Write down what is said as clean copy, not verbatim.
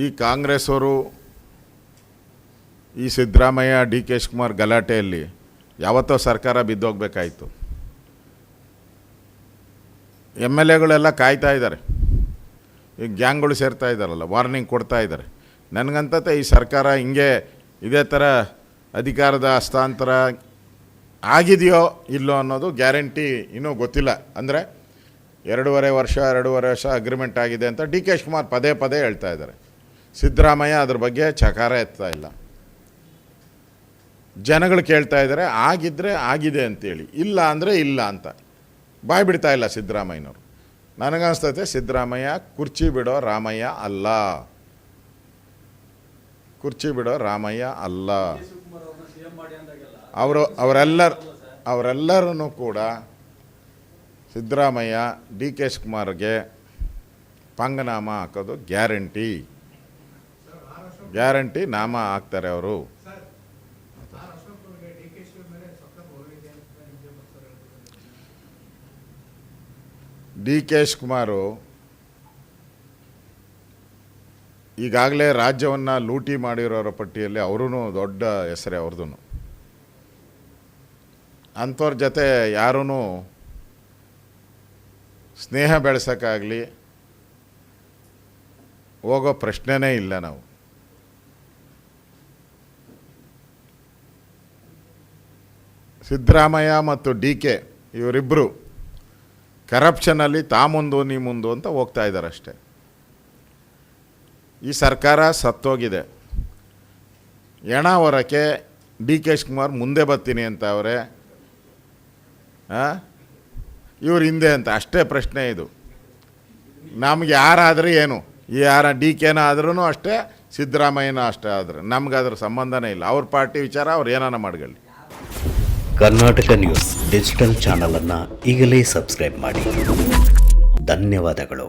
ಈ ಕಾಂಗ್ರೆಸ್ ಅವರು ಈ ಸಿದ್ದರಾಮಯ್ಯ ಡಿ ಕೆ ಶಿವಕುಮಾರ್ ಗಲಾಟೆಯಲ್ಲಿ ಯಾವತ್ತೋ ಸರ್ಕಾರ ಬಿದ್ದೋಗ್ಬೇಕಾಯಿತು. ಎಮ್ ಎಲ್ ಎಗಳೆಲ್ಲ ಕಾಯ್ತಾ ಇದ್ದಾರೆ. ಈಗ ಗ್ಯಾಂಗ್ಗಳು ಸೇರ್ತಾ ಇದ್ದಾರಲ್ಲ, ವಾರ್ನಿಂಗ್ ಕೊಡ್ತಾ ಇದ್ದಾರೆ. ನನಗಂತತೆ ಈ ಸರ್ಕಾರ ಹಿಂಗೆ ಇದೇ ಥರ ಅಧಿಕಾರದ ಹಸ್ತಾಂತರ ಆಗಿದೆಯೋ ಇಲ್ಲೋ ಅನ್ನೋದು ಗ್ಯಾರಂಟಿ ಇನ್ನೂ ಗೊತ್ತಿಲ್ಲ. ಅಂದರೆ 2.5 ವರ್ಷ ಅಗ್ರಿಮೆಂಟ್ ಆಗಿದೆ ಅಂತ ಡಿ ಕೆ ಶಿವಕುಮಾರ್ ಪದೇ ಪದೇ ಹೇಳ್ತಾ ಇದ್ದಾರೆ. ಸಿದ್ದರಾಮಯ್ಯ ಅದ್ರ ಬಗ್ಗೆ ಚಕಾರ ಎತ್ತಾ ಇಲ್ಲ. ಜನಗಳು ಕೇಳ್ತಾ ಇದ್ದಾರೆ ಆಗಿದ್ದರೆ ಆಗಿದೆ ಅಂತೇಳಿ, ಇಲ್ಲ ಅಂದರೆ ಇಲ್ಲ ಅಂತ ಬಾಯ್ ಬಿಡ್ತಾ ಇಲ್ಲ ಸಿದ್ದರಾಮಯ್ಯನವರು. ನನಗನ್ನಿಸ್ತೈತೆ ಸಿದ್ದರಾಮಯ್ಯ ಕುರ್ಚಿ ಬಿಡೋ ರಾಮಯ್ಯ ಅಲ್ಲ, ಕುರ್ಚಿ ಬಿಡೋ ರಾಮಯ್ಯ ಅಲ್ಲ. ಅವರೆಲ್ಲರೂ ಕೂಡ ಸಿದ್ದರಾಮಯ್ಯ ಡಿ ಕೆ ಶಿವಕುಮಾರ್ಗೆ ಪಂಗನಾಮ ಹಾಕೋದು ಗ್ಯಾರಂಟಿ ನಾಮ ಹಾಕ್ತಾರೆ ಅವರು. ಡಿ ಕೆ ಶಿವಕುಮಾರು ಈಗಾಗಲೇ ರಾಜ್ಯವನ್ನು ಲೂಟಿ ಮಾಡಿರೋರ ಪಟ್ಟಿಯಲ್ಲಿ ಅವರೂ ದೊಡ್ಡ ಹೆಸರೇ ಅವ್ರದ್ದು. ಅಂಥವ್ರ ಜೊತೆ ಯಾರೂ ಸ್ನೇಹ ಬೆಳೆಸೋಕ್ಕಾಗಲಿ ಹೋಗೋ ಪ್ರಶ್ನೆನೇ ಇಲ್ಲ. ನಾವು ಸಿದ್ದರಾಮಯ್ಯ ಮತ್ತು ಡಿ ಕೆ ಇವರಿಬ್ಬರು ಕರಪ್ಷನಲ್ಲಿ ಮುಂದು ನೀ ಮುಂದು ಅಂತ ಹೋಗ್ತಾ ಇದ್ದಾರೆ ಅಷ್ಟೇ. ಈ ಸರ್ಕಾರ ಸತ್ತೋಗಿದೆ. ಎಣ ಹೊರಕ್ಕೆ ಡಿ ಕೆ ಶಿವಕುಮಾರ್ ಮುಂದೆ ಬರ್ತೀನಿ ಅಂತ ಅವರೇ, ಇವ್ರು ಹಿಂದೆ ಅಂತ ಅಷ್ಟೇ ಪ್ರಶ್ನೆ ಇದು. ನಮ್ಗೆ ಯಾರಾದರೂ ಏನು, ಯಾರ ಡಿ ಕೆನ ಆದ್ರೂ ಅಷ್ಟೇ, ಸಿದ್ದರಾಮಯ್ಯನ ಅಷ್ಟೇ ಆದರೆ ನಮ್ಗೆ ಸಂಬಂಧನೇ ಇಲ್ಲ. ಅವ್ರ ಪಾರ್ಟಿ ವಿಚಾರ ಅವ್ರು ಏನಾನ ಮಾಡಲಿ. ಕರ್ನಾಟಕ ನ್ಯೂಸ್ ಡಿಜಿಟಲ್ ಚಾನಲನ್ನು ಈಗಲೇ ಸಬ್ಸ್ಕ್ರೈಬ್ ಮಾಡಿ. ಧನ್ಯವಾದಗಳು.